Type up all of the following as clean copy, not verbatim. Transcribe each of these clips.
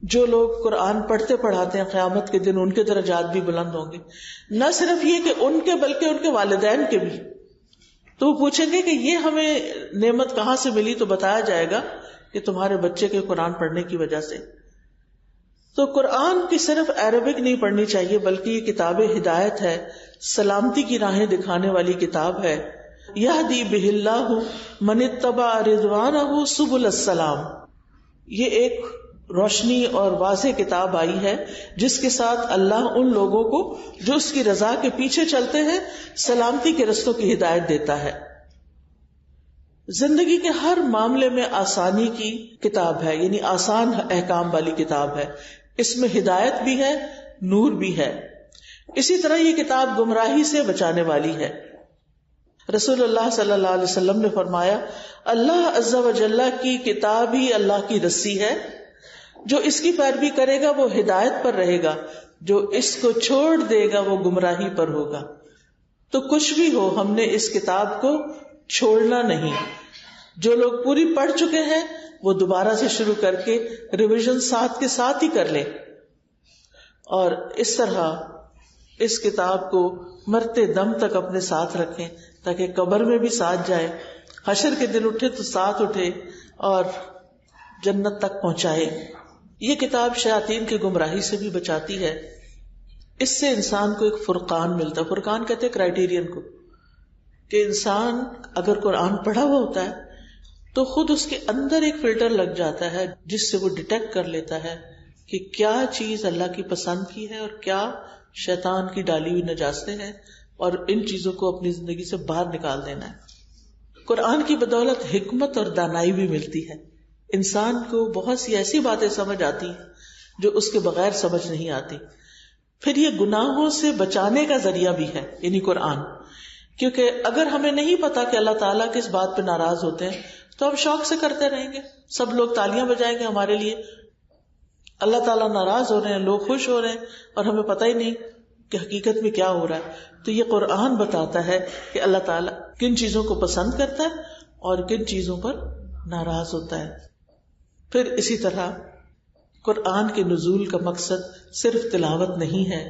جو لوگ قرآن پڑھتے پڑھاتے ہیں قیامت کے دن ان کے درجات بھی بلند ہوں گے. نہ صرف یہ کہ ان کے بلکہ ان کے والدین کے بھی. تو وہ پوچھیں گے کہ یہ ہمیں نعمت کہاں سے ملی؟ تو بتایا جائے گا کہ تمہارے بچے کے قرآن پڑھنے کی وجہ سے. تو قرآن کی صرف عربک نہیں پڑھنی چاہیے بلکہ یہ کتاب ہدایت ہے، سلامتی کی راہیں دکھانے والی کتاب ہے. یہدی بہ اللہ من اتبع رضوانہ سبل السلام. یہ ایک روشنی اور واضح کتاب آئی ہے جس کے ساتھ اللہ ان لوگوں کو جو اس کی رضا کے پیچھے چلتے ہیں سلامتی کے رستوں کی ہدایت دیتا ہے. زندگی کے ہر معاملے میں آسانی کی کتاب ہے، یعنی آسان احکام والی کتاب ہے. اس میں ہدایت بھی ہے، نور بھی ہے. اسی طرح یہ کتاب گمراہی سے بچانے والی ہے. رسول اللہ صلی اللہ علیہ وسلم نے فرمایا اللہ عز و جل کی کتاب ہی اللہ کی رسی ہے. جو اس کی پیروی کرے گا وہ ہدایت پر رہے گا، جو اس کو چھوڑ دے گا وہ گمراہی پر ہوگا. تو کچھ بھی ہو ہم نے اس کتاب کو چھوڑنا نہیں. جو لوگ پوری پڑھ چکے ہیں وہ دوبارہ سے شروع کر کے ریویژن ساتھ کے ساتھ ہی کر لیں، اور اس طرح اس کتاب کو مرتے دم تک اپنے ساتھ رکھیں تاکہ قبر میں بھی ساتھ جائے، حشر کے دن اٹھے تو ساتھ اٹھے اور جنت تک پہنچائے. یہ کتاب شیاطین کی گمراہی سے بھی بچاتی ہے. اس سے انسان کو ایک فرقان ملتا ہے. فرقان کہتے ہیں کرائیٹیرین کو، کہ انسان اگر قرآن پڑھا ہوا ہوتا ہے تو خود اس کے اندر ایک فلٹر لگ جاتا ہے جس سے وہ ڈیٹیکٹ کر لیتا ہے کہ کیا چیز اللہ کی پسند کی ہے اور کیا شیطان کی ڈالی ہوئی نجاستیں ہیں، اور ان چیزوں کو اپنی زندگی سے باہر نکال دینا ہے. قرآن کی بدولت حکمت اور دانائی بھی ملتی ہے. انسان کو بہت سی ایسی باتیں سمجھ آتی ہیں جو اس کے بغیر سمجھ نہیں آتی. پھر یہ گناہوں سے بچانے کا ذریعہ بھی ہے، یعنی قرآن. کیونکہ اگر ہمیں نہیں پتا کہ اللہ تعالیٰ کس بات پہ ناراض ہوتے ہیں تو ہم شوق سے کرتے رہیں گے. سب لوگ تالیاں بجائیں گے ہمارے لیے. اللہ تعالیٰ ناراض ہو رہے ہیں، لوگ خوش ہو رہے ہیں، اور ہمیں پتہ ہی نہیں کہ حقیقت میں کیا ہو رہا ہے. تو یہ قرآن بتاتا ہے کہ اللہ تعالیٰ کن چیزوں کو پسند کرتا ہے اور کن چیزوں پر ناراض ہوتا ہے. پھر اسی طرح قرآن کے نزول کا مقصد صرف تلاوت نہیں ہے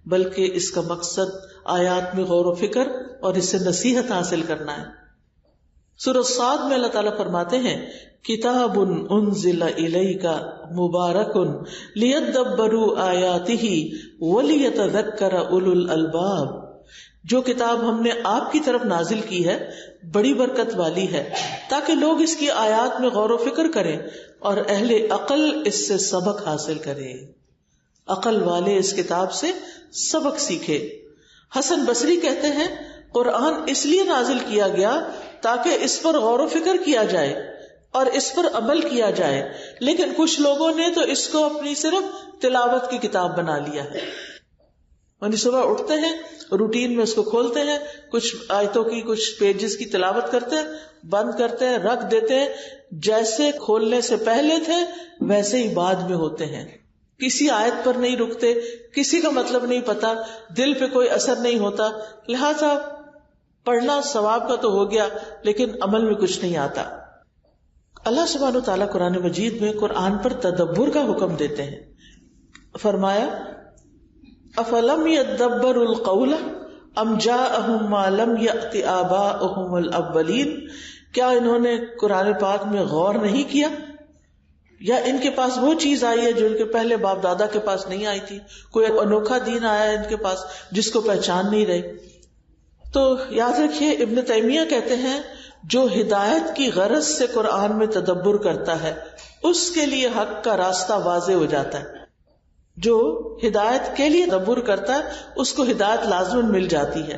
بلکہ اس کا مقصد آیات میں غور و فکر اور اس سے نصیحت حاصل کرنا ہے. سورۃ صاد میں اللہ تعالیٰ فرماتے ہیں کتاب انزل الیک مبارک لیدبروا آیاتہ ولیتذکر اولو الالباب. جو کتاب ہم نے آپ کی طرف نازل کی ہے بڑی برکت والی ہے تاکہ لوگ اس کی آیات میں غور و فکر کریں اور اہل عقل اس سے سبق حاصل کریں. عقل والے اس کتاب سے سبق سیکھے. حسن بصری کہتے ہیں قرآن اس لیے نازل کیا گیا تاکہ اس پر غور و فکر کیا جائے اور اس پر عمل کیا جائے، لیکن کچھ لوگوں نے تو اس کو اپنی صرف تلاوت کی کتاب بنا لیا ہے. یعنی صبح اٹھتے ہیں، روٹین میں اس کو کھولتے ہیں، کچھ آیتوں کی کچھ پیجز کی تلاوت کرتے ہیں، بند کرتے ہیں، رکھ دیتے ہیں. جیسے کھولنے سے پہلے تھے ویسے ہی بعد میں ہوتے ہیں. کسی آیت پر نہیں رکتے، کسی کا مطلب نہیں پتا، دل پہ کوئی اثر نہیں ہوتا. لہذا پڑھنا ثواب کا تو ہو گیا لیکن عمل میں کچھ نہیں آتا. اللہ سبحانہ و تعالیٰ قرآن مجید میں قرآن پر تدبر کا حکم دیتے ہیں. فرمایا افلم یدبروا القول ام جاءہم ما لم یأت آباؤہم الاولین. کیا انہوں نے قرآن پاک میں غور نہیں کیا، یا ان کے پاس وہ چیز آئی ہے جو ان کے پہلے باپ دادا کے پاس نہیں آئی تھی؟ کوئی انوکھا دین آیا ہے ان کے پاس جس کو پہچان نہیں رہے. تو یاد رکھیے ابن تیمیہ کہتے ہیں جو ہدایت کی غرض سے قرآن میں تدبر کرتا ہے اس کے لیے حق کا راستہ واضح ہو جاتا ہے. جو ہدایت کے لیے تدبر کرتا ہے اس کو ہدایت لازماً مل جاتی ہے.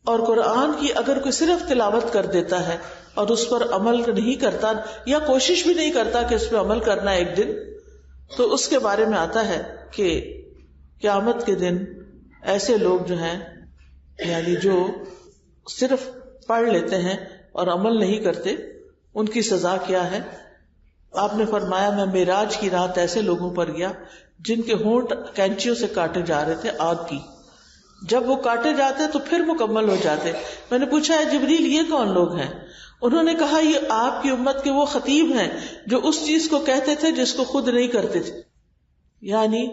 اور قرآن کی اگر کوئی صرف تلاوت کر دیتا ہے اور اس پر عمل نہیں کرتا یا کوشش بھی نہیں کرتا کہ اس پہ عمل کرنا ایک دن، تو اس کے بارے میں آتا ہے کہ قیامت کے دن ایسے لوگ جو ہیں، یعنی جو صرف پڑھ لیتے ہیں اور عمل نہیں کرتے، ان کی سزا کیا ہے. آپ نے فرمایا میں معراج کی رات ایسے لوگوں پر گیا جن کے ہونٹ کینچیوں سے کاٹے جا رہے تھے آگ کی. جب وہ کاٹے جاتے تو پھر مکمل ہو جاتے. میں نے پوچھا ہے جبریل یہ کون لوگ ہیں؟ انہوں نے کہا یہ آپ کی امت کے وہ خطیب ہیں جو اس چیز کو کہتے تھے جس کو خود نہیں کرتے تھے. یعنی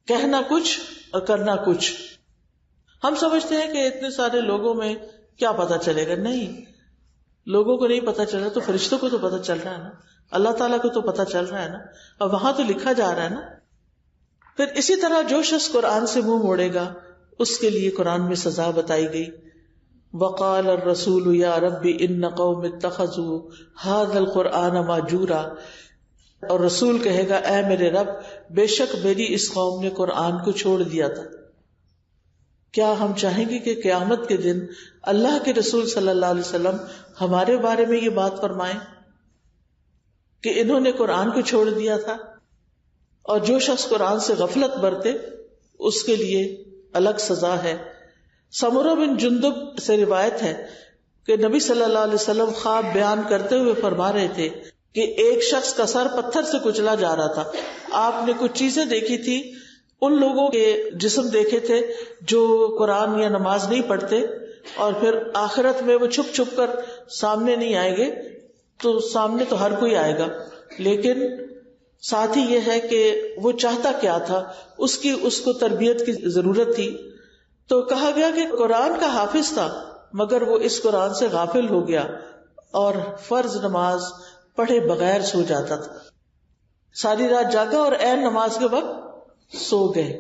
کہنا کچھ اور کرنا کچھ. ہم سمجھتے ہیں کہ اتنے سارے لوگوں میں کیا پتا چلے گا. نہیں، لوگوں کو نہیں پتا چل رہا تو فرشتوں کو تو پتا چل رہا ہے نا، اللہ تعالیٰ کو تو پتا چل رہا ہے نا، اور وہاں تو لکھا جا رہا ہے نا. پھر اسی طرح جو شخص قرآن سے منہ موڑے گا اس کے لیے قرآن میں سزا بتائی گئی. وقال الرسول یا رب ان قوم اتخذوا هذا القرآن مہجورا. اور رسول کہے گا اے میرے رب، بے شک میری اس قوم نے قرآن کو چھوڑ دیا تھا. کیا ہم چاہیں گے کہ قیامت کے دن اللہ کے رسول صلی اللہ علیہ وسلم ہمارے بارے میں یہ بات فرمائیں کہ انہوں نے قرآن کو چھوڑ دیا تھا؟ اور جو شخص قرآن سے غفلت برتے اس کے لیے الگ سزا ہے. سمرہ بن جندب سے روایت ہے کہ نبی صلی اللہ علیہ وسلم خواب بیان کرتے ہوئے فرما رہے تھے کہ ایک شخص کا سر پتھر سے کچلا جا رہا تھا. آپ نے کچھ چیزیں دیکھی تھی، ان لوگوں کے جسم دیکھے تھے جو قرآن یا نماز نہیں پڑھتے، اور پھر آخرت میں وہ چھپ چھپ کر سامنے نہیں آئیں گے. تو سامنے تو ہر کوئی آئے گا، لیکن ساتھ ہی یہ ہے کہ وہ چاہتا کیا تھا، اس کو تربیت کی ضرورت تھی. تو کہا گیا کہ قرآن کا حافظ تھا مگر وہ اس قرآن سے غافل ہو گیا اور فرض نماز پڑھے بغیر سو جاتا تھا. ساری رات جاگا اور عین نماز کے وقت سو گئے.